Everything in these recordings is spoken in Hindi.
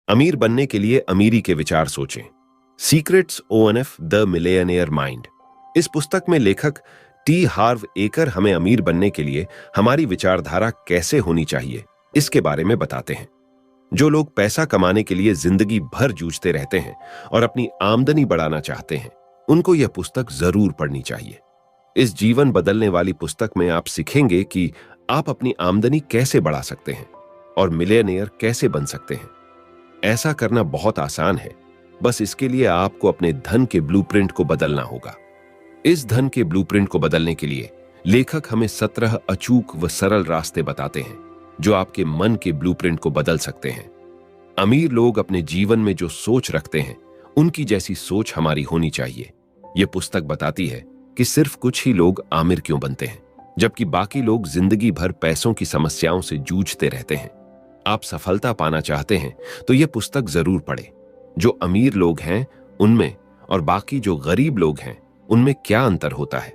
अमीर बनने के लिए अमीरी के विचार सोचें। Secrets of the millionaire mind. इस पुस्तक में लेखक टी हार्व एकर हमें अमीर बनने के लिए हमारी विचारधारा कैसे होनी चाहिए इसके बारे में बताते हैं। जो लोग पैसा कमाने के लिए जिंदगी भर जूझते रहते हैं और अपनी आमदनी बढ़ाना चाहते हैं, उनको यह पुस्तक जरूर पढ़नी चाहिए। इस जीवन बदलने वाली पुस्तक में आप सीखेंगे कि आप अपनी आमदनी कैसे बढ़ा सकते हैं और मिलियनेयर कैसे बन सकते हैं। ऐसा करना बहुत आसान है, बस इसके लिए आपको अपने धन के ब्लूप्रिंट को बदलना होगा। इस धन के ब्लूप्रिंट को बदलने के लिए लेखक हमें 17 अचूक व सरल रास्ते बताते हैं जो आपके मन के ब्लूप्रिंट को बदल सकते हैं। अमीर लोग अपने जीवन में जो सोच रखते हैं, उनकी जैसी सोच हमारी होनी चाहिए। यह पुस्तक बताती है कि सिर्फ कुछ ही लोग आमिर क्यों बनते हैं, जबकि बाकी लोग जिंदगी भर पैसों की समस्याओं से जूझते रहते हैं। आप सफलता पाना चाहते हैं तो यह पुस्तक जरूर पढ़ें। जो अमीर लोग हैं उनमें और बाकी जो गरीब लोग हैं उनमें क्या अंतर होता है?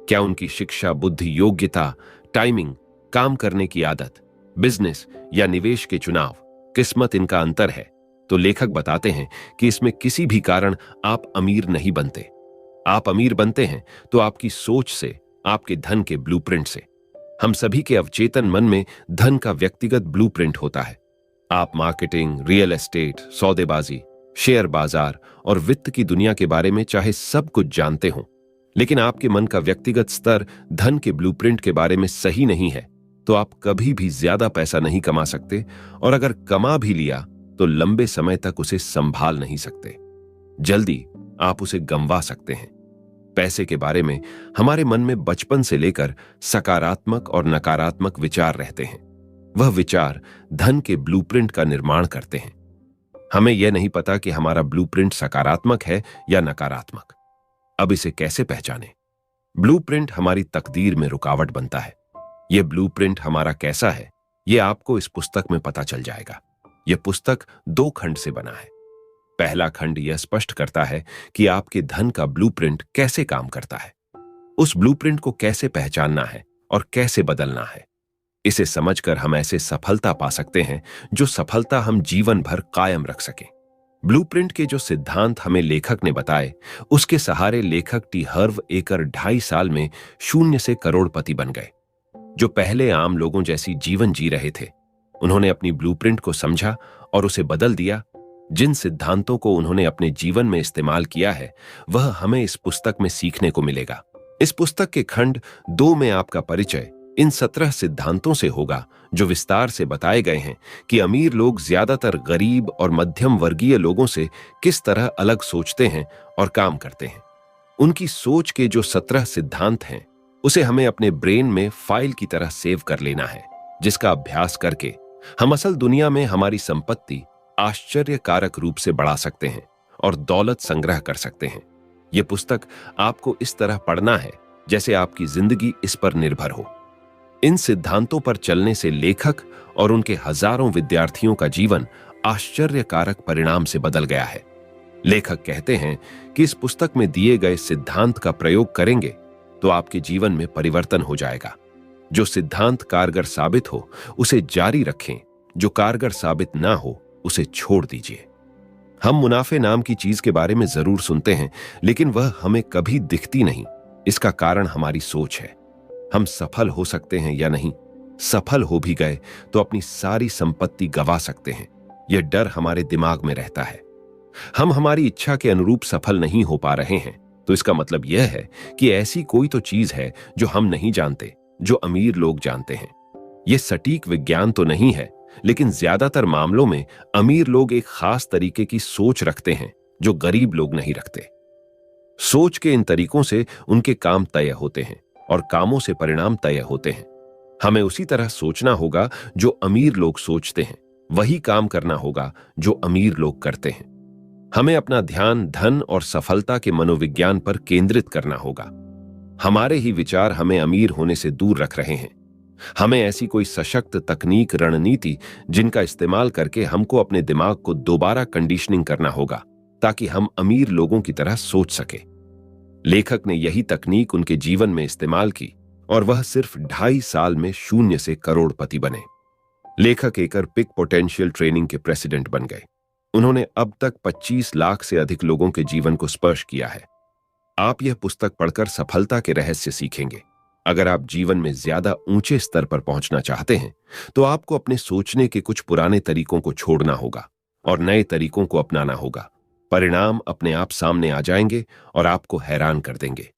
क्या उनकी शिक्षा, बुद्धि, योग्यता, टाइमिंग, काम करने की आदत, बिजनेस या निवेश के चुनाव, किस्मत इनका अंतर है? तो लेखक बताते हैं कि इसमें किसी भी कारण आप अमीर नहीं बनते। आप अमीर बनते हैं तो आपकी सोच से, आपके धन के ब्लूप्रिंट से। हम सभी के अवचेतन मन में धन का व्यक्तिगत ब्लूप्रिंट होता है। आप मार्केटिंग, रियल एस्टेट, सौदेबाजी, शेयर बाजार और वित्त की दुनिया के बारे में चाहे सब कुछ जानते हो, लेकिन आपके मन का व्यक्तिगत स्तर धन के ब्लूप्रिंट के बारे में सही नहीं है, तो आप कभी भी ज्यादा पैसा नहीं कमा सकते, और अगर कमा भी लिया तो लंबे समय तक उसे संभाल नहीं सकते। जल्दी आप उसे गंवा सकते हैं। पैसे के बारे में हमारे मन में बचपन से लेकर सकारात्मक और नकारात्मक विचार रहते हैं। वह विचार धन के ब्लूप्रिंट का निर्माण करते हैं। हमें यह नहीं पता कि हमारा ब्लूप्रिंट सकारात्मक है या नकारात्मक। अब इसे कैसे पहचानें? ब्लूप्रिंट हमारी तकदीर में रुकावट बनता है। यह ब्लूप्रिंट हमारा कैसा है, यह आपको इस पुस्तक में पता चल जाएगा। यह पुस्तक 2 खंड से बना है। पहला खंड यह स्पष्ट करता है कि आपके धन का ब्लूप्रिंट कैसे काम करता है, उस ब्लूप्रिंट को कैसे पहचानना है और कैसे बदलना है। इसे समझकर हम ऐसे सफलता पा सकते हैं जो सफलता हम जीवन भर कायम रख सकें। ब्लूप्रिंट के जो सिद्धांत हमें लेखक ने बताए, उसके सहारे लेखक टी हार्व एकर 2.5 साल में शून्य से करोड़पति बन गए। जो पहले आम लोगों जैसी जीवन जी रहे थे, उन्होंने अपनी ब्लूप्रिंट को समझा और उसे बदल दिया। जिन सिद्धांतों को उन्होंने अपने जीवन में इस्तेमाल किया है, वह हमें इस पुस्तक में सीखने को मिलेगा। इस पुस्तक के खंड 2 में आपका परिचय इन 17 सिद्धांतों से होगा जो विस्तार से बताए गए हैं कि अमीर लोग ज्यादातर गरीब और मध्यम वर्गीय लोगों से किस तरह अलग सोचते हैं और काम करते हैं। उनकी सोच के जो 17 सिद्धांत हैं, उसे हमें अपने ब्रेन में फाइल की तरह सेव कर लेना है, जिसका अभ्यास करके हम असल दुनिया में हमारी संपत्ति आश्चर्यकारक रूप से बढ़ा सकते हैं और दौलत संग्रह कर सकते हैं। यह पुस्तक आपको इस तरह पढ़ना है जैसे आपकी जिंदगी इस पर निर्भर हो। इन सिद्धांतों पर चलने से लेखक और उनके हजारों विद्यार्थियों का जीवन आश्चर्यकारक परिणाम से बदल गया है। लेखक कहते हैं कि इस पुस्तक में दिए गए सिद्धांत का प्रयोग करेंगे तो आपके जीवन में परिवर्तन हो जाएगा। जो सिद्धांत कारगर साबित हो उसे जारी रखें, जो कारगर साबित ना हो उसे छोड़ दीजिए। हम मुनाफे नाम की चीज के बारे में जरूर सुनते हैं, लेकिन वह हमें कभी दिखती नहीं। इसका कारण हमारी सोच है। हम सफल हो सकते हैं या नहीं, सफल हो भी गए तो अपनी सारी संपत्ति गंवा सकते हैं। यह डर हमारे दिमाग में रहता है। हम हमारी इच्छा के अनुरूप सफल नहीं हो पा रहे हैं, तो इसका मतलब यह है कि ऐसी कोई तो चीज है जो हम नहीं जानते, जो अमीर लोग जानते हैं। यह सटीक विज्ञान तो नहीं है, लेकिन ज्यादातर मामलों में अमीर लोग एक खास तरीके की सोच रखते हैं जो गरीब लोग नहीं रखते। सोच के इन तरीकों से उनके काम तय होते हैं और कामों से परिणाम तय होते हैं। हमें उसी तरह सोचना होगा जो अमीर लोग सोचते हैं, वही काम करना होगा जो अमीर लोग करते हैं। हमें अपना ध्यान धन और सफलता के मनोविज्ञान पर केंद्रित करना होगा। हमारे ही विचार हमें अमीर होने से दूर रख रहे हैं। हमें ऐसी कोई सशक्त तकनीक, रणनीति जिनका इस्तेमाल करके हमको अपने दिमाग को दोबारा कंडीशनिंग करना होगा ताकि हम अमीर लोगों की तरह सोच सके। लेखक ने यही तकनीक उनके जीवन में इस्तेमाल की और वह सिर्फ 2.5 साल में शून्य से करोड़पति बने। लेखक एकर पिक पोटेंशियल ट्रेनिंग के प्रेसिडेंट बन गए। उन्होंने अब तक 25 लाख से अधिक लोगों के जीवन को स्पर्श किया है। आप यह पुस्तक पढ़कर सफलता के रहस्य सीखेंगे। अगर आप जीवन में ज्यादा ऊंचे स्तर पर पहुंचना चाहते हैं, तो आपको अपने सोचने के कुछ पुराने तरीकों को छोड़ना होगा और नए तरीकों को अपनाना होगा। परिणाम अपने आप सामने आ जाएंगे और आपको हैरान कर देंगे।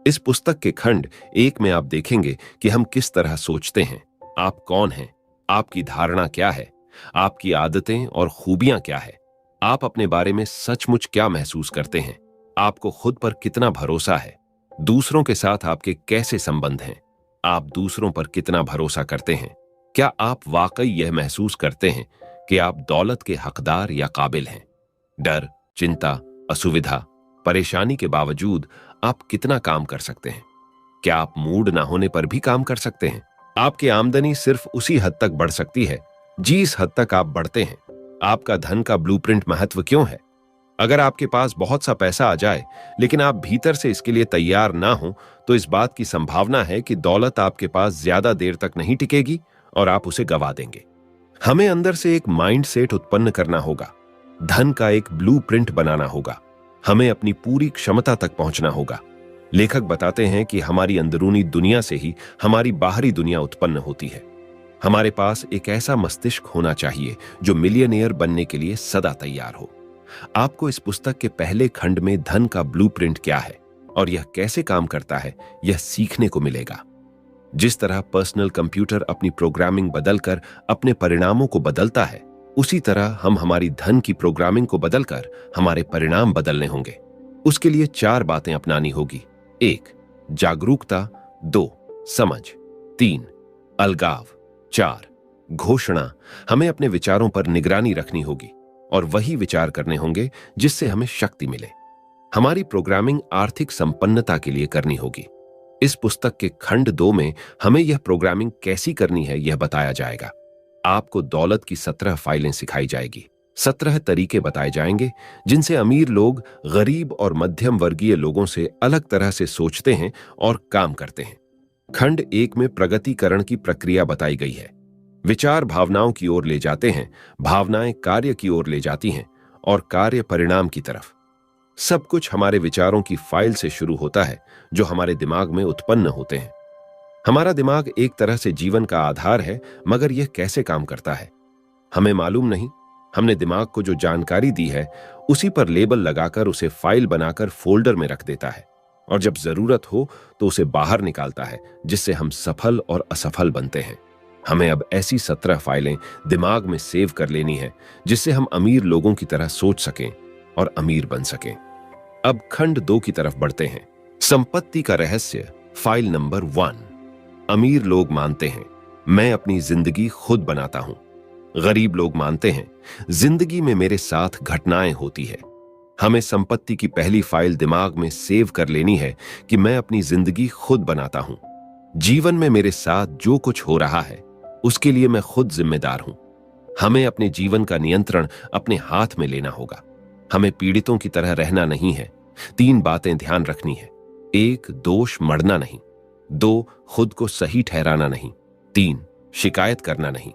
इस पुस्तक के खंड 1 में आप देखेंगे कि हम किस तरह सोचते हैं, आप कौन हैं, आपकी धारणा क्या है, आपकी आदतें और खूबियां क्या है, आप अपने बारे में सचमुच क्या महसूस करते हैं, आपको खुद पर कितना भरोसा है, दूसरों के साथ आपके कैसे संबंध हैं, आप दूसरों पर कितना भरोसा करते हैं, क्या आप वाकई यह महसूस करते हैं कि आप दौलत के हकदार या काबिल हैं। डर, चिंता, असुविधा, परेशानी के बावजूद आप कितना काम कर सकते हैं। क्या आप मूड ना होने पर भी काम कर सकते हैं। आपकी आमदनी सिर्फ उसी हद तक बढ़ सकती है जिस हद तक आप बढ़ते हैं। आपका धन का ब्लूप्रिंट महत्व क्यों है। अगर आपके पास बहुत सा पैसा आ जाए लेकिन आप भीतर से इसके लिए तैयार ना हो, तो इस बात की संभावना है कि दौलत आपके पास ज्यादा देर तक नहीं टिकेगी और आप उसे गवा देंगे। हमें अंदर से एक माइंड सेट उत्पन्न करना होगा, धन का एक ब्लूप्रिंट बनाना होगा, हमें अपनी पूरी क्षमता तक पहुंचना होगा। लेखक बताते हैं कि हमारी अंदरूनी दुनिया से ही हमारी बाहरी दुनिया उत्पन्न होती है। हमारे पास एक ऐसा मस्तिष्क होना चाहिए जो मिलियनेयर बनने के लिए सदा तैयार हो। आपको इस पुस्तक के पहले खंड में धन का ब्लूप्रिंट क्या है और यह कैसे काम करता है, यह सीखने को मिलेगा। जिस तरह पर्सनल कंप्यूटर अपनी प्रोग्रामिंग बदलकर अपने परिणामों को बदलता है, उसी तरह हम हमारी धन की प्रोग्रामिंग को बदलकर हमारे परिणाम बदलने होंगे। उसके लिए 4 बातें अपनानी होगी। 1. जागरूकता। 2. समझ। 3. अलगाव। 4. घोषणा। हमें अपने विचारों पर निगरानी रखनी होगी और वही विचार करने होंगे जिससे हमें शक्ति मिले। हमारी प्रोग्रामिंग आर्थिक संपन्नता के लिए करनी होगी। इस पुस्तक के खंड 2 में हमें यह प्रोग्रामिंग कैसी करनी है यह बताया जाएगा। आपको दौलत की 17 फाइलें सिखाई जाएगी। 17 तरीके बताए जाएंगे जिनसे अमीर लोग गरीब और मध्यम वर्गीय लोगों से अलग तरह से सोचते हैं और काम करते हैं। खंड 1 में प्रगतिकरण की प्रक्रिया बताई गई है। विचार भावनाओं की ओर ले जाते हैं, भावनाएं कार्य की ओर ले जाती हैं और कार्य परिणाम की तरफ। सब कुछ हमारे विचारों की फाइल से शुरू होता है जो हमारे दिमाग में उत्पन्न होते हैं। हमारा दिमाग एक तरह से जीवन का आधार है, मगर यह कैसे काम करता है हमें मालूम नहीं। हमने दिमाग को जो जानकारी दी है उसी पर लेबल लगाकर उसे फाइल बनाकर फोल्डर में रख देता है और जब जरूरत हो तो उसे बाहर निकालता है, जिससे हम सफल और असफल बनते हैं। हमें अब ऐसी 17 फाइलें दिमाग में सेव कर लेनी है जिससे हम अमीर लोगों की तरह सोच सकें और अमीर बन सकें। अब खंड 2 की तरफ बढ़ते हैं। संपत्ति का रहस्य। File number 1। अमीर लोग मानते हैं मैं अपनी जिंदगी खुद बनाता हूं। गरीब लोग मानते हैं जिंदगी में मेरे साथ घटनाएं होती है। हमें संपत्ति की पहली फाइल दिमाग में सेव कर लेनी है कि मैं अपनी जिंदगी खुद बनाता हूं। जीवन में मेरे साथ जो कुछ हो रहा है उसके लिए मैं खुद जिम्मेदार हूं। हमें अपने जीवन का नियंत्रण अपने हाथ में लेना होगा। हमें पीड़ितों की तरह रहना नहीं है। 3 बातें ध्यान रखनी है। 1. दोष मढ़ना नहीं। 2. खुद को सही ठहराना नहीं। 3. शिकायत करना नहीं।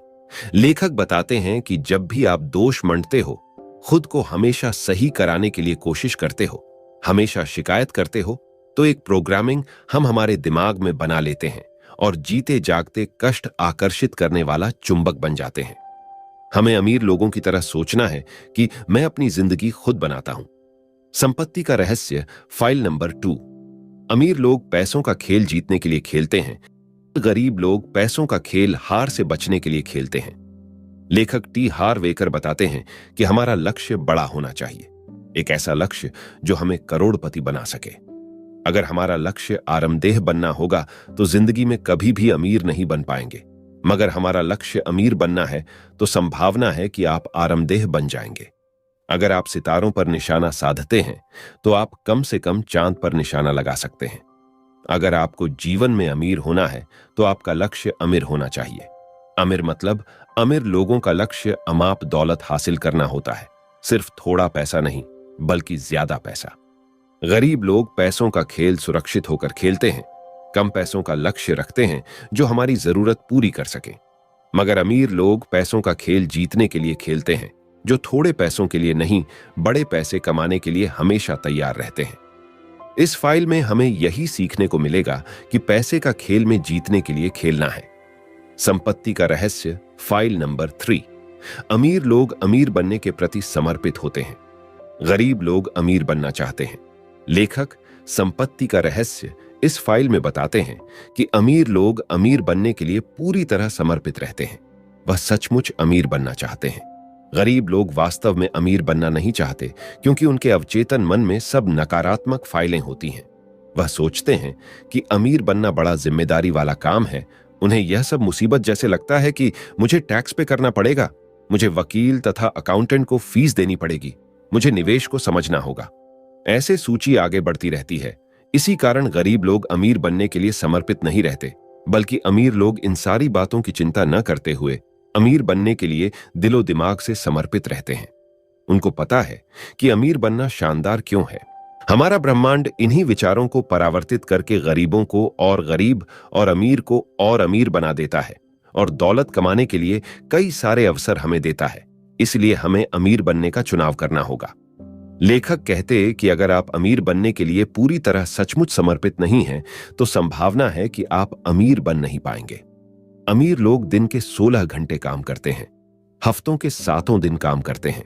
लेखक बताते हैं कि जब भी आप दोष मढ़ते हो, खुद को हमेशा सही कराने के लिए कोशिश करते हो, हमेशा शिकायत करते हो, तो एक प्रोग्रामिंग हम हमारे दिमाग में बना लेते हैं और जीते जागते कष्ट आकर्षित करने वाला चुंबक बन जाते हैं। हमें अमीर लोगों की तरह सोचना है कि मैं अपनी जिंदगी खुद बनाता हूं। संपत्ति का रहस्य। File number 2। अमीर लोग पैसों का खेल जीतने के लिए खेलते हैं, गरीब लोग पैसों का खेल हार से बचने के लिए खेलते हैं। लेखक टी हार्व एकर बताते हैं कि हमारा लक्ष्य बड़ा होना चाहिए, एक ऐसा लक्ष्य जो हमें करोड़पति बना सके। अगर हमारा लक्ष्य आरामदेह बनना होगा तो जिंदगी में कभी भी अमीर नहीं बन पाएंगे, मगर हमारा लक्ष्य अमीर बनना है तो संभावना है कि आप आरामदेह बन जाएंगे। अगर आप सितारों पर निशाना साधते हैं तो आप कम से कम चांद पर निशाना लगा सकते हैं। अगर आपको जीवन में अमीर होना है तो आपका लक्ष्य अमीर होना चाहिए। अमीर मतलब अमीर लोगों का लक्ष्य अमाप दौलत हासिल करना होता है, सिर्फ थोड़ा पैसा नहीं बल्कि ज्यादा पैसा। गरीब लोग पैसों का खेल सुरक्षित होकर खेलते हैं, कम पैसों का लक्ष्य रखते हैं जो हमारी जरूरत पूरी कर सके। मगर अमीर लोग पैसों का खेल जीतने के लिए खेलते हैं, जो थोड़े पैसों के लिए नहीं, बड़े पैसे कमाने के लिए हमेशा तैयार रहते हैं। इस फाइल में हमें यही सीखने को मिलेगा कि पैसे का खेल में जीतने के लिए खेलना है। संपत्ति का रहस्य, फाइल नंबर 3। अमीर लोग अमीर बनने के प्रति समर्पित होते हैं, गरीब लोग अमीर बनना चाहते हैं। लेखक संपत्ति का रहस्य इस फाइल में बताते हैं कि अमीर लोग अमीर बनने के लिए पूरी तरह समर्पित रहते हैं। वह सचमुच अमीर बनना चाहते हैं। गरीब लोग वास्तव में अमीर बनना नहीं चाहते, क्योंकि उनके अवचेतन मन में सब नकारात्मक फाइलें होती हैं। वह सोचते हैं कि अमीर बनना बड़ा जिम्मेदारी वाला काम है। उन्हें यह सब मुसीबत जैसे लगता है कि मुझे टैक्स पे करना पड़ेगा, मुझे वकील तथा अकाउंटेंट को फीस देनी पड़ेगी, मुझे निवेश को समझना होगा। ऐसे सूची आगे बढ़ती रहती है। इसी कारण गरीब लोग अमीर बनने के लिए समर्पित नहीं रहते, बल्कि अमीर लोग इन सारी बातों की चिंता न करते हुए अमीर बनने के लिए दिलो दिमाग से समर्पित रहते हैं। उनको पता है कि अमीर बनना शानदार क्यों है। हमारा ब्रह्मांड इन्हीं विचारों को परावर्तित करके गरीबों को और गरीब और अमीर को और अमीर बना देता है, और दौलत कमाने के लिए कई सारे अवसर हमें देता है। इसलिए हमें अमीर बनने का चुनाव करना होगा। लेखक कहते कि अगर आप अमीर बनने के लिए पूरी तरह सचमुच समर्पित नहीं हैं, तो संभावना है कि आप अमीर बन नहीं पाएंगे। अमीर लोग दिन के 16 घंटे काम करते हैं, हफ्तों के 7 दिन काम करते हैं।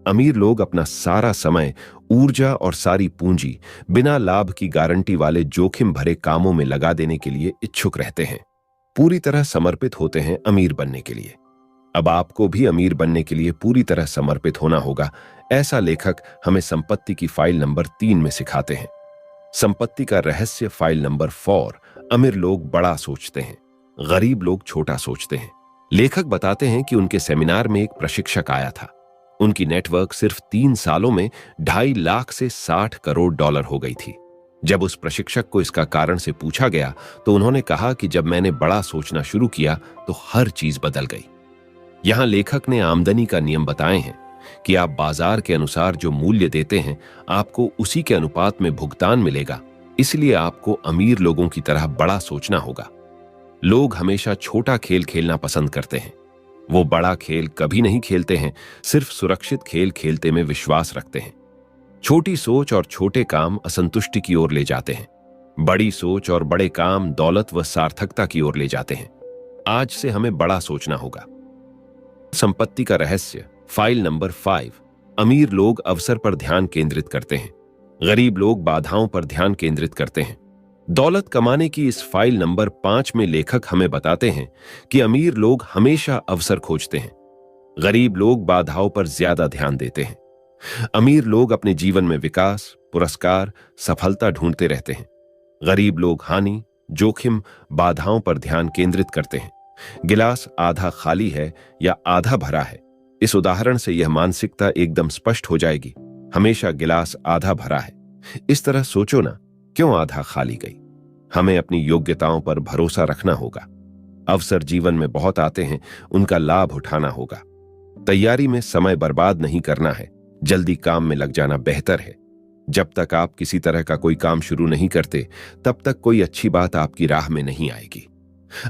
अमीर लोग अपना सारा समय, ऊर्जा और सारी पूंजी बिना लाभ की गारंटी वाले जोखिम भरे कामों में लगा देने के लिए इच्छुक रहते हैं। पूरी तरह समर्पित होते हैं अमीर बनने के लिए। अब आपको भी अमीर बनने के लिए पूरी तरह समर्पित होना होगा। ऐसा लेखक हमें संपत्ति की फाइल नंबर 3 में सिखाते हैं। संपत्ति का रहस्य, फाइल नंबर 4। अमीर लोग बड़ा सोचते हैं, गरीब लोग छोटा सोचते हैं। लेखक बताते हैं कि उनके सेमिनार में एक प्रशिक्षक आया था। उनकी नेटवर्क सिर्फ 3 सालों में 2.5 लाख से 60 करोड़ डॉलर हो गई थी। जब उस प्रशिक्षक को इसका कारण से पूछा गया, तो उन्होंने कहा कि जब मैंने बड़ा सोचना शुरू किया तो हर चीज बदल गई। यहां लेखक ने आमदनी का नियम बताए हैं कि आप बाजार के अनुसार जो मूल्य देते हैं, आपको उसी के अनुपात में भुगतान मिलेगा। इसलिए आपको अमीर लोगों की तरह बड़ा सोचना होगा। लोग हमेशा छोटा खेल खेलना पसंद करते हैं। वो बड़ा खेल कभी नहीं खेलते हैं, सिर्फ सुरक्षित खेल खेलते में विश्वास रखते हैं। छोटी सोच और छोटे काम असंतुष्टि की ओर ले जाते हैं। बड़ी सोच और बड़े काम दौलत व सार्थकता की ओर ले जाते हैं। आज से हमें बड़ा सोचना होगा। संपत्ति का रहस्य, फाइल नंबर 5। अमीर लोग अवसर पर ध्यान केंद्रित करते हैं, गरीब लोग बाधाओं पर ध्यान केंद्रित करते हैं। दौलत कमाने की इस फाइल नंबर 5 में लेखक हमें बताते हैं कि अमीर लोग हमेशा अवसर खोजते हैं, गरीब लोग बाधाओं पर ज्यादा ध्यान देते हैं। अमीर लोग अपने जीवन में विकास, पुरस्कार, सफलता ढूंढते रहते हैं। गरीब लोग हानि, जोखिम, बाधाओं पर ध्यान केंद्रित करते हैं। गिलास आधा खाली है या आधा भरा है, इस उदाहरण से यह मानसिकता एकदम स्पष्ट हो जाएगी। हमेशा गिलास आधा भरा है। इस तरह सोचो ना, क्यों आधा खाली गई। हमें अपनी योग्यताओं पर भरोसा रखना होगा। अवसर जीवन में बहुत आते हैं, उनका लाभ उठाना होगा। तैयारी में समय बर्बाद नहीं करना है, जल्दी काम में लग जाना बेहतर है। जब तक आप किसी तरह का कोई काम शुरू नहीं करते, तब तक कोई अच्छी बात आपकी राह में नहीं आएगी।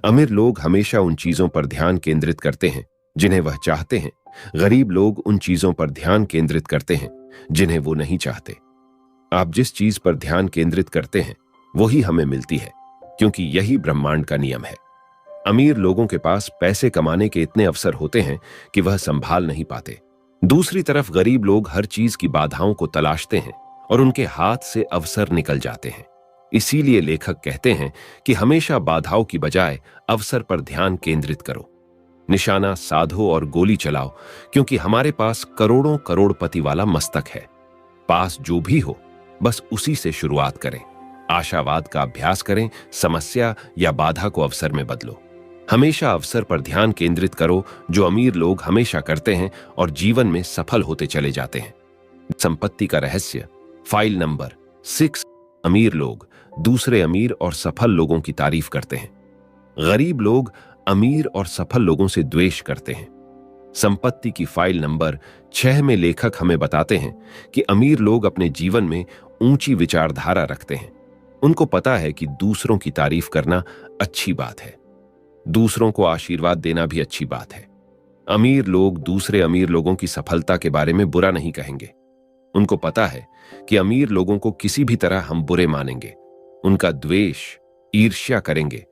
अमीर लोग हमेशा उन चीजों पर ध्यान केंद्रित करते हैं जिन्हें वह चाहते हैं। गरीब लोग उन चीजों पर ध्यान केंद्रित करते हैं जिन्हें वो नहीं चाहते। आप जिस चीज पर ध्यान केंद्रित करते हैं, वही हमें मिलती है, क्योंकि यही ब्रह्मांड का नियम है। अमीर लोगों के पास पैसे कमाने के इतने अवसर होते हैं कि वह संभाल नहीं पाते। दूसरी तरफ गरीब लोग हर चीज की बाधाओं को तलाशते हैं और उनके हाथ से अवसर निकल जाते हैं। इसीलिए लेखक कहते हैं कि हमेशा बाधाओं की बजाय अवसर पर ध्यान केंद्रित करो। निशाना साधो और गोली चलाओ, क्योंकि हमारे पास करोड़ों करोड़पति वाला मस्तक है। पास जो भी हो, बस उसी से शुरुआत करें। आशावाद का अभ्यास करें, समस्या या बाधा को अवसर में बदलो। हमेशा अवसर पर ध्यान केंद्रित करो, जो अमीर लोग हमेशा करते हैं और जीवन में सफल होते चले जाते हैं। संपत्ति का रहस्य, फाइल नंबर 6। अमीर लोग दूसरे अमीर और सफल लोगों की तारीफ करते हैं, गरीब लोग अमीर और सफल लोगों से द्वेष करते हैं। संपत्ति की फाइल नंबर 6 में लेखक हमें बताते हैं कि अमीर लोग अपने जीवन में ऊंची विचारधारा रखते हैं। उनको पता है कि दूसरों की तारीफ करना अच्छी बात है, दूसरों को आशीर्वाद देना भी अच्छी बात है। अमीर लोग दूसरे अमीर लोगों की सफलता के बारे में बुरा नहीं कहेंगे। उनको पता है कि अमीर लोगों को किसी भी तरह हम बुरे मानेंगे, उनका द्वेष, ईर्ष्या करेंगे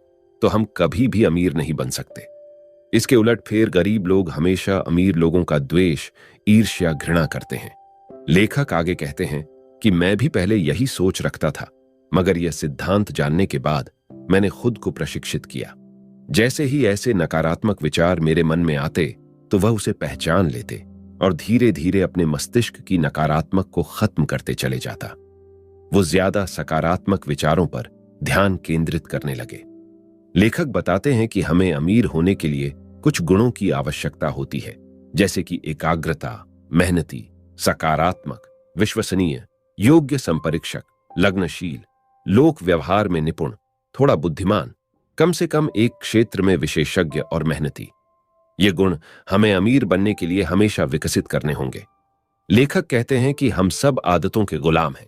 तो हम कभी भी अमीर नहीं बन सकते। इसके उलट फिर गरीब लोग हमेशा अमीर लोगों का द्वेष, ईर्ष्या, घृणा करते हैं। लेखक आगे कहते हैं कि मैं भी पहले यही सोच रखता था, मगर यह सिद्धांत जानने के बाद मैंने खुद को प्रशिक्षित किया। जैसे ही ऐसे नकारात्मक विचार मेरे मन में आते तो वह उसे पहचान लेते और धीरे धीरे अपने मस्तिष्क की नकारात्मक को खत्म करते चले जाता। वो ज्यादा सकारात्मक विचारों पर ध्यान केंद्रित करने लगे। लेखक बताते हैं कि हमें अमीर होने के लिए कुछ गुणों की आवश्यकता होती है, जैसे कि एकाग्रता, मेहनती, सकारात्मक, विश्वसनीय, योग्य संपरीक्षक, लग्नशील, लोक व्यवहार में निपुण, थोड़ा बुद्धिमान, कम से कम एक क्षेत्र में विशेषज्ञ और मेहनती। ये गुण हमें अमीर बनने के लिए हमेशा विकसित करने होंगे। लेखक कहते हैं कि हम सब आदतों के गुलाम हैं।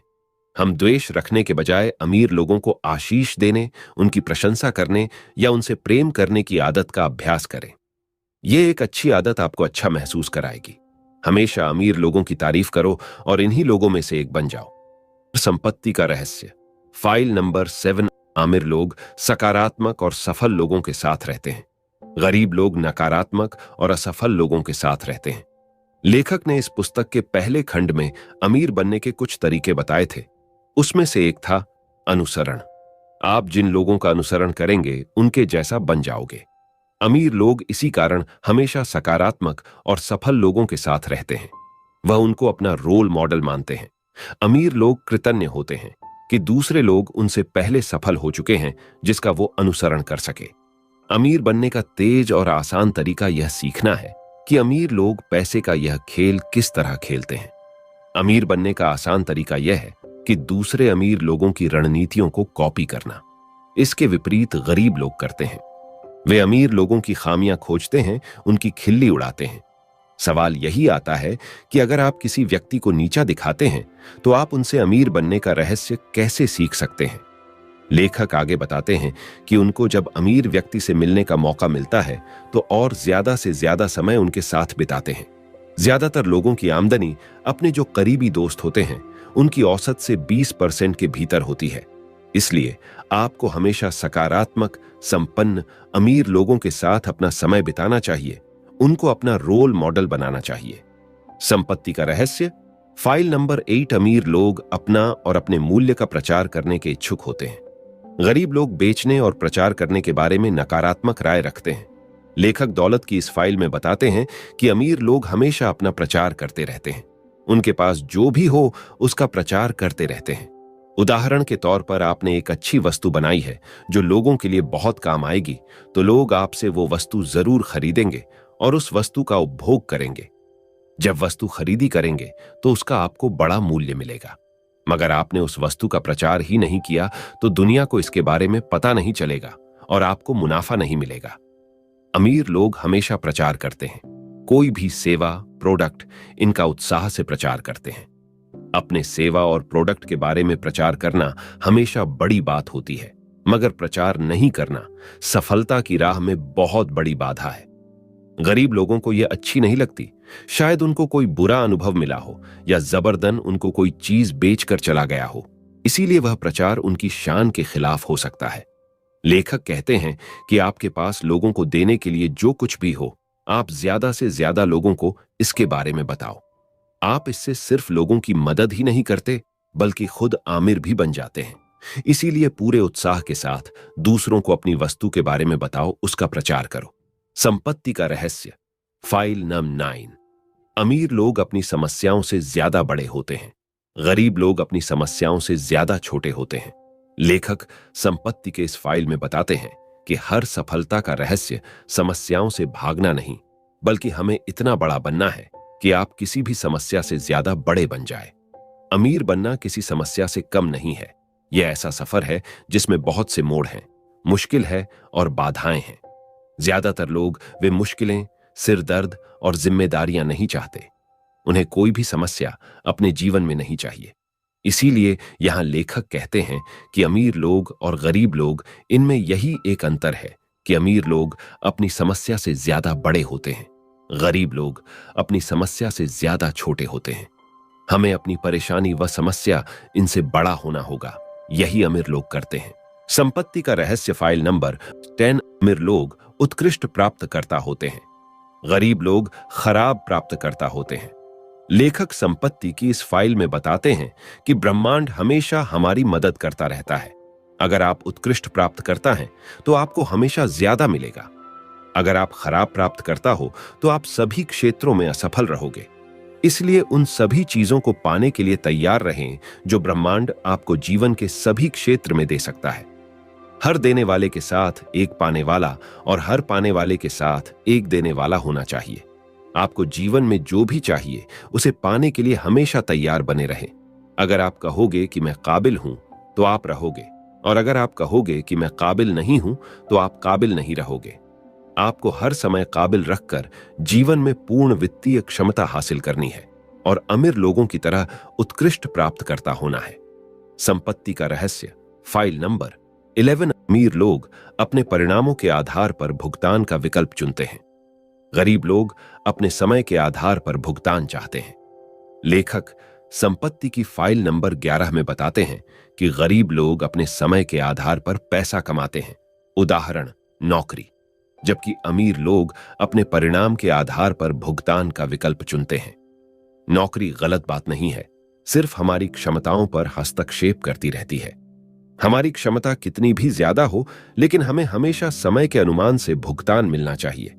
हम द्वेष रखने के बजाय अमीर लोगों को आशीष देने, उनकी प्रशंसा करने या उनसे प्रेम करने की आदत का अभ्यास करें। यह एक अच्छी आदत आपको अच्छा महसूस कराएगी। हमेशा अमीर लोगों की तारीफ करो और इन्हीं लोगों में से एक बन जाओ। संपत्ति का रहस्य, फाइल नंबर 7। अमीर लोग सकारात्मक और सफल लोगों के साथ रहते हैं। गरीब लोग नकारात्मक और असफल लोगों के साथ रहते हैं। लेखक ने इस पुस्तक के पहले खंड में अमीर बनने के कुछ तरीके बताए थे। उसमें से एक था अनुसरण। आप जिन लोगों का अनुसरण करेंगे उनके जैसा बन जाओगे। अमीर लोग इसी कारण हमेशा सकारात्मक और सफल लोगों के साथ रहते हैं। वह उनको अपना रोल मॉडल मानते हैं। अमीर लोग कृतज्ञ होते हैं कि दूसरे लोग उनसे पहले सफल हो चुके हैं, जिसका वो अनुसरण कर सके। अमीर बनने का तेज और आसान तरीका यह सीखना है कि अमीर लोग पैसे का यह खेल किस तरह खेलते हैं। अमीर बनने का आसान तरीका यह है कि दूसरे अमीर लोगों की रणनीतियों को कॉपी करना। इसके विपरीत गरीब लोग करते हैं। वे अमीर लोगों की खामियां खोजते हैं, उनकी खिल्ली उड़ाते हैं। सवाल यही आता है कि अगर आप किसी व्यक्ति को नीचा दिखाते हैं तो आप उनसे अमीर बनने का रहस्य कैसे सीख सकते हैं। लेखक आगे बताते हैं कि उनको जब अमीर व्यक्ति से मिलने का मौका मिलता है तो और ज्यादा से ज्यादा समय उनके साथ बिताते हैं। ज्यादातर लोगों की आमदनी अपने जो करीबी दोस्त होते हैं उनकी औसत से 20% के भीतर होती है। इसलिए आपको हमेशा सकारात्मक, संपन्न, अमीर लोगों के साथ अपना समय बिताना चाहिए, उनको अपना रोल मॉडल बनाना चाहिए। संपत्ति का रहस्य, फाइल नंबर 8। अमीर लोग अपना और अपने मूल्य का प्रचार करने के इच्छुक होते हैं। गरीब लोग बेचने और प्रचार करने के बारे में नकारात्मक राय रखते हैं। लेखक दौलत की इस फाइल में बताते हैं कि अमीर लोग हमेशा अपना प्रचार करते रहते हैं। उनके पास जो भी हो उसका प्रचार करते रहते हैं। उदाहरण के तौर पर आपने एक अच्छी वस्तु बनाई है जो लोगों के लिए बहुत काम आएगी, तो लोग आपसे वो वस्तु जरूर खरीदेंगे और उस वस्तु का उपभोग करेंगे। जब वस्तु खरीदी करेंगे तो उसका आपको बड़ा मूल्य मिलेगा। मगर आपने उस वस्तु का प्रचार ही नहीं किया तो दुनिया को इसके बारे में पता नहीं चलेगा और आपको मुनाफा नहीं मिलेगा। अमीर लोग हमेशा प्रचार करते हैं। कोई भी सेवा, प्रोडक्ट, इनका उत्साह से प्रचार करते हैं। अपने सेवा और प्रोडक्ट के बारे में प्रचार करना हमेशा बड़ी बात होती है, मगर प्रचार नहीं करना सफलता की राह में बहुत बड़ी बाधा है। गरीब लोगों को यह अच्छी नहीं लगती। शायद उनको कोई बुरा अनुभव मिला हो या जबरदन उनको कोई चीज बेचकर चला गया हो, इसीलिए वह प्रचार उनकी शान के खिलाफ हो सकता है। लेखक कहते हैं कि आपके पास लोगों को देने के लिए जो कुछ भी हो, आप ज्यादा से ज्यादा लोगों को इसके बारे में बताओ। आप इससे सिर्फ लोगों की मदद ही नहीं करते, बल्कि खुद आमिर भी बन जाते हैं। इसीलिए पूरे उत्साह के साथ दूसरों को अपनी वस्तु के बारे में बताओ, उसका प्रचार करो। संपत्ति का रहस्य, फाइल नंबर 9। अमीर लोग अपनी समस्याओं से ज्यादा बड़े होते हैं। गरीब लोग अपनी समस्याओं से ज्यादा छोटे होते हैं। लेखक संपत्ति के इस फाइल में बताते हैं कि हर सफलता का रहस्य समस्याओं से भागना नहीं, बल्कि हमें इतना बड़ा बनना है कि आप किसी भी समस्या से ज्यादा बड़े बन जाए। अमीर बनना किसी समस्या से कम नहीं है। यह ऐसा सफर है जिसमें बहुत से मोड़ हैं, मुश्किल है और बाधाएं हैं। ज्यादातर लोग वे मुश्किलें, सिरदर्द और जिम्मेदारियां नहीं चाहते। उन्हें कोई भी समस्या अपने जीवन में नहीं चाहिए। इसीलिए यहां लेखक कहते हैं कि अमीर लोग और गरीब लोग, इनमें यही एक अंतर है कि अमीर लोग अपनी समस्या से ज्यादा बड़े होते हैं। गरीब लोग अपनी समस्या से ज्यादा छोटे होते हैं। हमें अपनी परेशानी व समस्या इनसे बड़ा होना होगा, यही अमीर लोग करते हैं। संपत्ति का रहस्य फाइल नंबर 10। अमीर लोग उत्कृष्ट प्राप्तकर्ता होते हैं, गरीब लोग खराब प्राप्तकर्ता होते हैं। लेखक संपत्ति की इस फाइल में बताते हैं कि ब्रह्मांड हमेशा हमारी मदद करता रहता है। अगर आप उत्कृष्ट प्राप्त करता हैं तो आपको हमेशा ज्यादा मिलेगा। अगर आप खराब प्राप्त करता हो तो आप सभी क्षेत्रों में असफल रहोगे। इसलिए उन सभी चीजों को पाने के लिए तैयार रहें जो ब्रह्मांड आपको जीवन के सभी क्षेत्र में दे सकता है। हर देने वाले के साथ एक पाने वाला और हर पाने वाले के साथ एक देने वाला होना चाहिए। आपको जीवन में जो भी चाहिए उसे पाने के लिए हमेशा तैयार बने रहें। अगर आप कहोगे कि मैं काबिल हूं तो आप रहोगे, और अगर आप कहोगे कि मैं काबिल नहीं हूं तो आप काबिल नहीं रहोगे। आपको हर समय काबिल रखकर जीवन में पूर्ण वित्तीय क्षमता हासिल करनी है और अमीर लोगों की तरह उत्कृष्ट प्राप्त करता होना है। संपत्ति का रहस्य फाइल नंबर 11। अमीर लोग अपने परिणामों के आधार पर भुगतान का विकल्प चुनते हैं, गरीब लोग अपने समय के आधार पर भुगतान चाहते हैं। लेखक संपत्ति की फाइल नंबर 11 में बताते हैं कि गरीब लोग अपने समय के आधार पर पैसा कमाते हैं, उदाहरण नौकरी, जबकि अमीर लोग अपने परिणाम के आधार पर भुगतान का विकल्प चुनते हैं। नौकरी गलत बात नहीं है, सिर्फ हमारी क्षमताओं पर हस्तक्षेप करती रहती है। हमारी क्षमता कितनी भी ज्यादा हो, लेकिन हमें हमेशा समय के अनुमान से भुगतान मिलना चाहिए।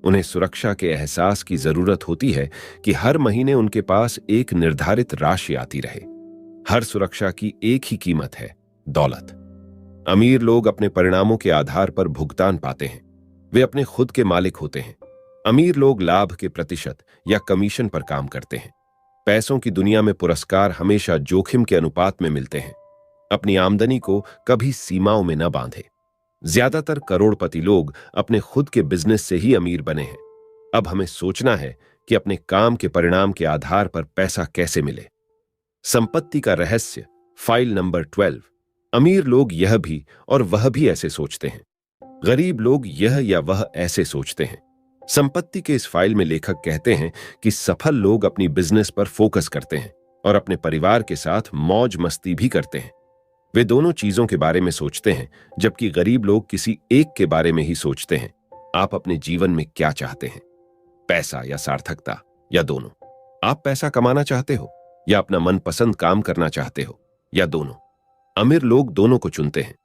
उन्हें सुरक्षा के एहसास की जरूरत होती है कि हर महीने उनके पास एक निर्धारित राशि आती रहे। हर सुरक्षा की एक ही कीमत है, दौलत। अमीर लोग अपने परिणामों के आधार पर भुगतान पाते हैं, वे अपने खुद के मालिक होते हैं। अमीर लोग लाभ के प्रतिशत या कमीशन पर काम करते हैं। पैसों की दुनिया में पुरस्कार हमेशा जोखिम के अनुपात में मिलते हैं। अपनी आमदनी को कभी सीमाओं में न बांधे। ज्यादातर करोड़पति लोग अपने खुद के बिजनेस से ही अमीर बने हैं। अब हमें सोचना है कि अपने काम के परिणाम के आधार पर पैसा कैसे मिले। संपत्ति का रहस्य फाइल नंबर 12। अमीर लोग यह भी और वह भी ऐसे सोचते हैं, गरीब लोग यह या वह ऐसे सोचते हैं। संपत्ति के इस फाइल में लेखक कहते हैं कि सफल लोग अपनी बिजनेस पर फोकस करते हैं और अपने परिवार के साथ मौज मस्ती भी करते हैं। वे दोनों चीजों के बारे में सोचते हैं, जबकि गरीब लोग किसी एक के बारे में ही सोचते हैं। आप अपने जीवन में क्या चाहते हैं, पैसा या सार्थकता, या दोनों? आप पैसा कमाना चाहते हो या अपना मनपसंद काम करना चाहते हो, या दोनों? अमीर लोग दोनों को चुनते हैं।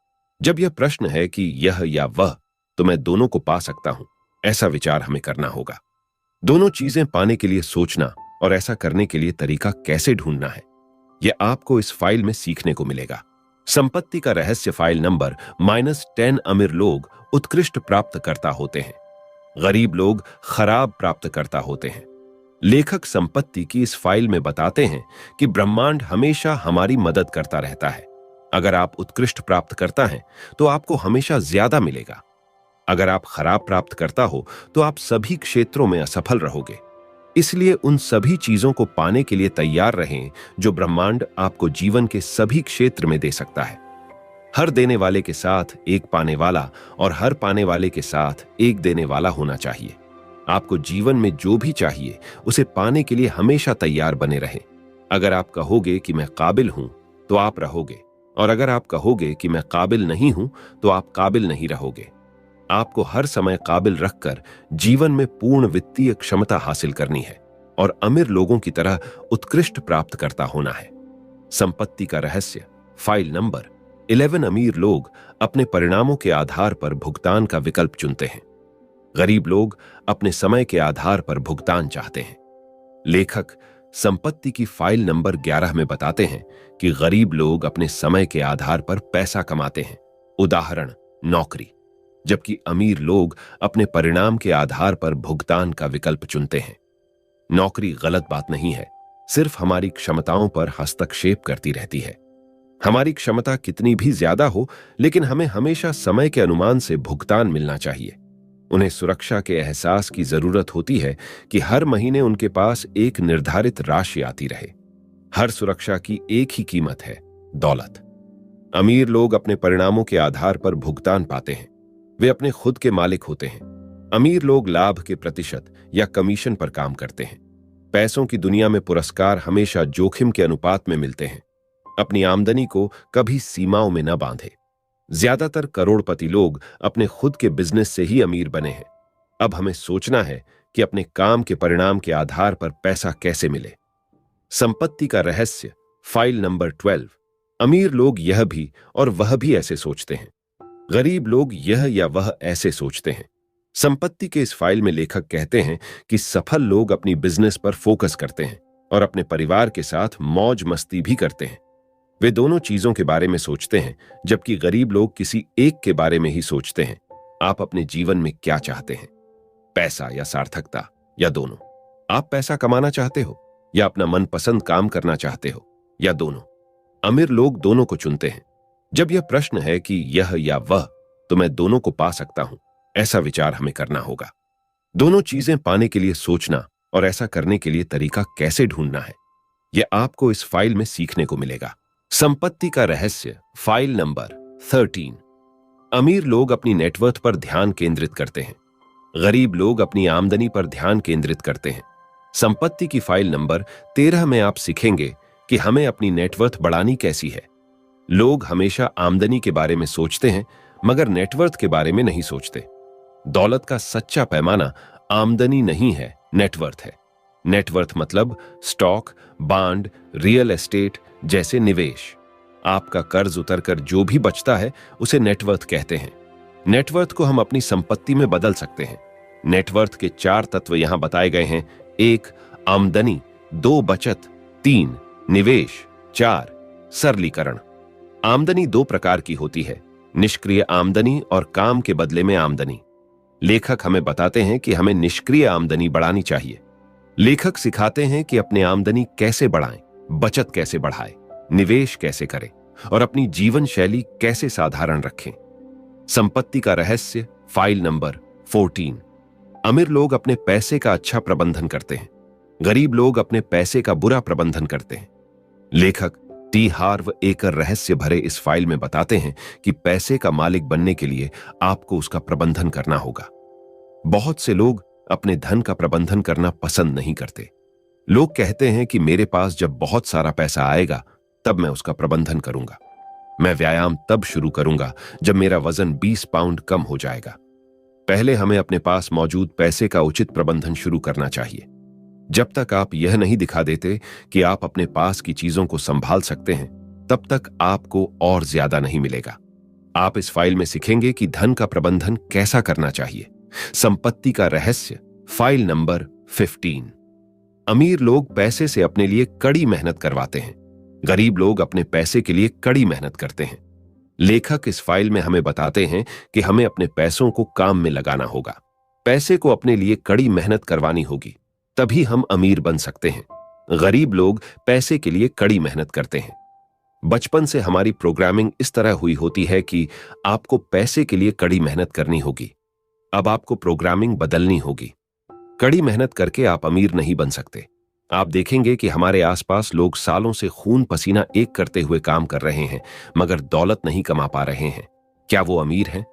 जब यह प्रश्न है कि यह या वह, तो मैं दोनों को पा सकता हूं, ऐसा विचार हमें करना होगा। दोनों चीजें पाने के लिए सोचना और ऐसा करने के लिए तरीका कैसे ढूंढना है, यह आपको इस फाइल में सीखने को मिलेगा। संपत्ति का रहस्य फाइल नंबर -10। अमीर लोग उत्कृष्ट प्राप्तकर्ता होते हैं, गरीब लोग खराब प्राप्तकर्ता होते हैं। लेखक संपत्ति की इस फाइल में बताते हैं कि ब्रह्मांड हमेशा हमारी मदद करता रहता है। अगर आप उत्कृष्ट प्राप्त करता हैं तो आपको हमेशा ज्यादा मिलेगा। अगर आप खराब प्राप्त करता हो तो आप सभी क्षेत्रों में असफल रहोगे। इसलिए उन सभी चीजों को पाने के लिए तैयार रहें जो ब्रह्मांड आपको जीवन के सभी क्षेत्र में दे सकता है। हर देने वाले के साथ एक पाने वाला और हर पाने वाले के साथ एक देने वाला होना चाहिए। आपको जीवन में जो भी चाहिए उसे पाने के लिए हमेशा तैयार बने रहें। अगर आप कहोगे कि मैं काबिल हूं तो आप रहोगे, और अगर आप कहोगे कि मैं काबिल नहीं हूं तो आप काबिल नहीं रहोगे। आपको हर समय काबिल रखकर जीवन में पूर्ण वित्तीय क्षमता हासिल करनी है और अमीर लोगों की तरह उत्कृष्ट प्राप्त करता होना है। संपत्ति का रहस्य फाइल नंबर 11। अमीर लोग अपने परिणामों के आधार पर भुगतान का विकल्प चुनते हैं, गरीब लोग अपने समय के आधार पर भुगतान चाहते हैं। लेखक संपत्ति की फाइल नंबर 11 में बताते हैं कि गरीब लोग अपने समय के आधार पर पैसा कमाते हैं, उदाहरण नौकरी, जबकि अमीर लोग अपने परिणाम के आधार पर भुगतान का विकल्प चुनते हैं। नौकरी गलत बात नहीं है, सिर्फ हमारी क्षमताओं पर हस्तक्षेप करती रहती है। हमारी क्षमता कितनी भी ज्यादा हो, लेकिन हमें हमेशा समय के अनुमान से भुगतान मिलना चाहिए। उन्हें सुरक्षा के एहसास की जरूरत होती है कि हर महीने उनके पास एक निर्धारित राशि आती रहे। हर सुरक्षा की एक ही कीमत है, दौलत। अमीर लोग अपने परिणामों के आधार पर भुगतान पाते हैं, वे अपने खुद के मालिक होते हैं। अमीर लोग लाभ के प्रतिशत या कमीशन पर काम करते हैं। पैसों की दुनिया में पुरस्कार हमेशा जोखिम के अनुपात में मिलते हैं। अपनी आमदनी को कभी सीमाओं में न बांधे। ज्यादातर करोड़पति लोग अपने खुद के बिजनेस से ही अमीर बने हैं। अब हमें सोचना है कि अपने काम के परिणाम के आधार पर पैसा कैसे मिले। संपत्ति का रहस्य, फाइल नंबर 12। अमीर लोग यह भी और वह भी ऐसे सोचते हैं। गरीब लोग यह या वह ऐसे सोचते हैं। संपत्ति के इस फाइल में लेखक कहते हैं कि सफल लोग अपनी बिजनेस पर फोकस करते हैं और अपने परिवार के साथ मौज मस्ती भी करते हैं। वे दोनों चीजों के बारे में सोचते हैं, जबकि गरीब लोग किसी एक के बारे में ही सोचते हैं। आप अपने जीवन में क्या चाहते हैं? पैसा या सार्थकता, या दोनों? आप पैसा कमाना चाहते हो या अपना मनपसंद काम करना चाहते हो, या दोनों? अमीर लोग दोनों को चुनते हैं। जब यह प्रश्न है कि यह या वह, तो मैं दोनों को पा सकता हूं, ऐसा विचार हमें करना होगा। दोनों चीजें पाने के लिए सोचना और ऐसा करने के लिए तरीका कैसे ढूंढना है, यह आपको इस फाइल में सीखने को मिलेगा। संपत्ति का रहस्य, फाइल नंबर 13। अमीर लोग अपनी नेटवर्थ पर ध्यान केंद्रित करते हैं। गरीब लोग अपनी आमदनी पर ध्यान केंद्रित करते हैं। संपत्ति की फाइल नंबर 13 में आप सीखेंगे कि हमें अपनी नेटवर्थ बढ़ानी कैसी है। लोग हमेशा आमदनी के बारे में सोचते हैं, मगर नेटवर्थ के बारे में नहीं सोचते। दौलत का सच्चा पैमाना आमदनी नहीं है, नेटवर्थ है। नेटवर्थ मतलब स्टॉक, बांड, रियल एस्टेट जैसे निवेश। आपका कर्ज उतरकर जो भी बचता है उसे नेटवर्थ कहते हैं। नेटवर्थ को हम अपनी संपत्ति में बदल सकते हैं। नेटवर्थ के 4 तत्व यहां बताए गए हैं। 1 आमदनी, 2 बचत, 3 निवेश, 4 सरलीकरण। आमदनी 2 प्रकार की होती है, निष्क्रिय आमदनी और काम के बदले में आमदनी। लेखक हमें बताते हैं कि हमें निष्क्रिय आमदनी बढ़ानी चाहिए। लेखक सिखाते हैं कि अपने आमदनी कैसे बढ़ाएं, बचत कैसे बढ़ाएं, निवेश कैसे करें और अपनी जीवन शैली कैसे साधारण रखें। संपत्ति का रहस्य, फाइल नंबर 14। अमीर लोग अपने पैसे का अच्छा प्रबंधन करते हैं। गरीब लोग अपने पैसे का बुरा प्रबंधन करते हैं। लेखक टी हार्व एकर रहस्य भरे इस फाइल में बताते हैं कि पैसे का मालिक बनने के लिए आपको उसका प्रबंधन करना होगा। बहुत से लोग अपने धन का प्रबंधन करना पसंद नहीं करते। लोग कहते हैं कि मेरे पास जब बहुत सारा पैसा आएगा तब मैं उसका प्रबंधन करूंगा। मैं व्यायाम तब शुरू करूंगा जब मेरा वजन 20 पाउंड कम हो जाएगा। पहले हमें अपने पास मौजूद पैसे का उचित प्रबंधन शुरू करना चाहिए। जब तक आप यह नहीं दिखा देते कि आप अपने पास की चीजों को संभाल सकते हैं, तब तक आपको और ज्यादा नहीं मिलेगा। आप इस फाइल में सीखेंगे कि धन का प्रबंधन कैसा करना चाहिए। संपत्ति का रहस्य, फाइल नंबर 15। अमीर लोग पैसे से अपने लिए कड़ी मेहनत करवाते हैं। गरीब लोग अपने पैसे के लिए कड़ी मेहनत करते हैं। लेखक इस फाइल में हमें बताते हैं कि हमें अपने पैसों को काम में लगाना होगा। पैसे को अपने लिए कड़ी मेहनत करवानी होगी, तभी हम अमीर बन सकते हैं। गरीब लोग पैसे के लिए कड़ी मेहनत करते हैं। बचपन से हमारी प्रोग्रामिंग इस तरह हुई होती है कि आपको पैसे के लिए कड़ी मेहनत करनी होगी। अब आपको प्रोग्रामिंग बदलनी होगी। कड़ी मेहनत करके आप अमीर नहीं बन सकते। आप देखेंगे कि हमारे आसपास लोग सालों से खून पसीना एक करते हुए काम कर रहे हैं, मगर दौलत नहीं कमा पा रहे हैं। क्या वो अमीर हैं?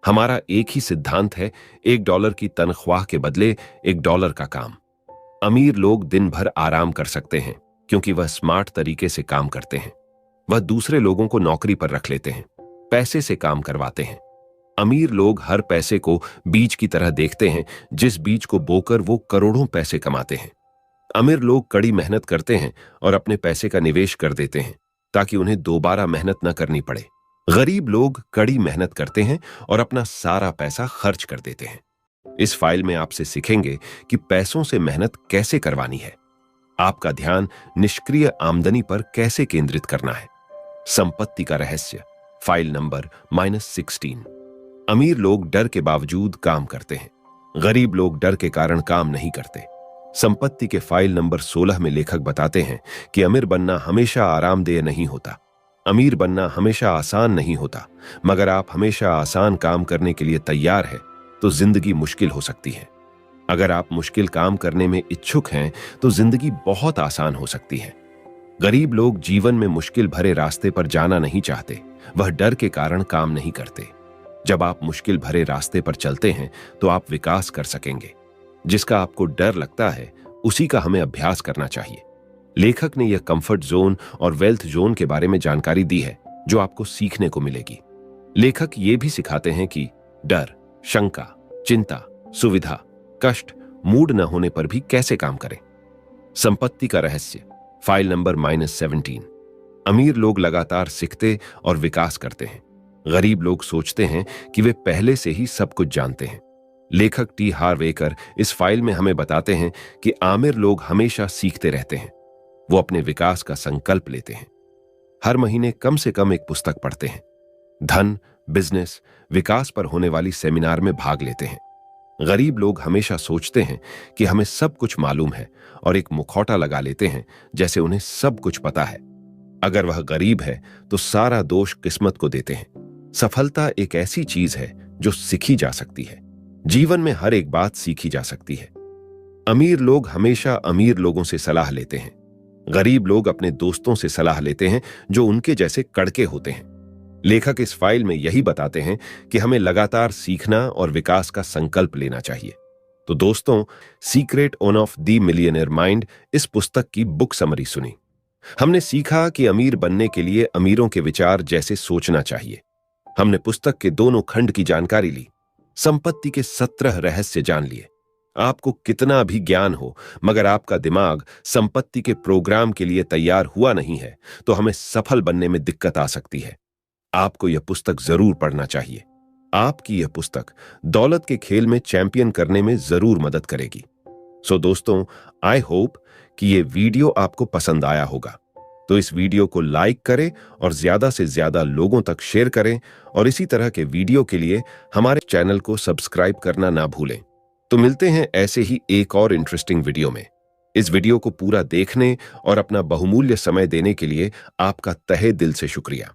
हमारा एक ही सिद्धांत है, $1 की तनख्वाह के बदले $1 का काम। अमीर लोग दिन भर आराम कर सकते हैं क्योंकि वह स्मार्ट तरीके से काम करते हैं। वह दूसरे लोगों को नौकरी पर रख लेते हैं, पैसे से काम करवाते हैं। अमीर लोग हर पैसे को बीज की तरह देखते हैं, जिस बीज को बोकर वो करोड़ों पैसे कमाते हैं। अमीर लोग कड़ी मेहनत करते हैं और अपने पैसे का निवेश कर देते हैं ताकि उन्हें दोबारा मेहनत न करनी पड़े। गरीब लोग कड़ी मेहनत करते हैं और अपना सारा पैसा खर्च कर देते हैं। इस फाइल में आपसे सीखेंगे कि पैसों से मेहनत कैसे करवानी है। आपका ध्यान निष्क्रिय आमदनी पर कैसे केंद्रित करना है। संपत्ति का रहस्य, फाइल नंबर -16। अमीर लोग डर के बावजूद काम करते हैं। गरीब लोग डर के कारण काम नहीं करते। संपत्ति के फाइल नंबर 16 में लेखक बताते हैं कि अमीर बनना हमेशा आरामदेह नहीं होता। अमीर बनना हमेशा आसान नहीं होता, मगर आप हमेशा आसान काम करने के लिए तैयार हैं तो जिंदगी मुश्किल हो सकती है। अगर आप मुश्किल काम करने में इच्छुक हैं तो जिंदगी बहुत आसान हो सकती है। गरीब लोग जीवन में मुश्किल भरे रास्ते पर जाना नहीं चाहते। वह डर के कारण काम नहीं करते। जब आप मुश्किल भरे रास्ते पर चलते हैं तो आप विकास कर सकेंगे। जिसका आपको डर लगता है उसी का हमें अभ्यास करना चाहिए। लेखक ने यह कंफर्ट जोन और वेल्थ जोन के बारे में जानकारी दी है जो आपको सीखने को मिलेगी। लेखक ये भी सिखाते हैं कि डर, शंका, चिंता, सुविधा, कष्ट, मूड न होने पर भी कैसे काम करें। संपत्ति का रहस्य, फाइल नंबर -17। अमीर लोग लगातार सीखते और विकास करते हैं। गरीब लोग सोचते हैं कि वे पहले से ही सब कुछ जानते हैं। लेखक टी हार्व एकर इस फाइल में हमें बताते हैं कि आमिर लोग हमेशा सीखते रहते हैं। वो अपने विकास का संकल्प लेते हैं। हर महीने कम से कम एक पुस्तक पढ़ते हैं। धन, बिजनेस, विकास पर होने वाली सेमिनार में भाग लेते हैं। गरीब लोग हमेशा सोचते हैं कि हमें सब कुछ मालूम है और एक मुखौटा लगा लेते हैं जैसे उन्हें सब कुछ पता है। अगर वह गरीब है तो सारा दोष किस्मत को देते हैं। सफलता एक ऐसी चीज है जो सीखी जा सकती है। जीवन में हर एक बात सीखी जा सकती है। अमीर लोग हमेशा अमीर लोगों से सलाह लेते हैं। गरीब लोग अपने दोस्तों से सलाह लेते हैं जो उनके जैसे कड़के होते हैं। लेखक इस फाइल में यही बताते हैं कि हमें लगातार सीखना और विकास का संकल्प लेना चाहिए। तो दोस्तों, secret of the millionaire mind इस पुस्तक की बुक समरी सुनी। हमने सीखा कि अमीर बनने के लिए अमीरों के विचार जैसे सोचना चाहिए। हमने पुस्तक के दोनों खंड की जानकारी ली। संपत्ति के 17 रहस्य जान लिए। आपको कितना भी ज्ञान हो, मगर आपका दिमाग संपत्ति के प्रोग्राम के लिए तैयार हुआ नहीं है तो हमें सफल बनने में दिक्कत आ सकती है। आपको यह पुस्तक जरूर पढ़ना चाहिए। आपकी यह पुस्तक दौलत के खेल में चैंपियन करने में जरूर मदद करेगी। सो दोस्तों, आई होप कि यह वीडियो आपको पसंद आया होगा। तो इस वीडियो को लाइक करें और ज्यादा से ज्यादा लोगों तक शेयर करें और इसी तरह के वीडियो के लिए हमारे चैनल को सब्सक्राइब करना ना भूलें। तो मिलते हैं ऐसे ही एक और इंटरेस्टिंग वीडियो में। इस वीडियो को पूरा देखने और अपना बहुमूल्य समय देने के लिए आपका तहे दिल से शुक्रिया।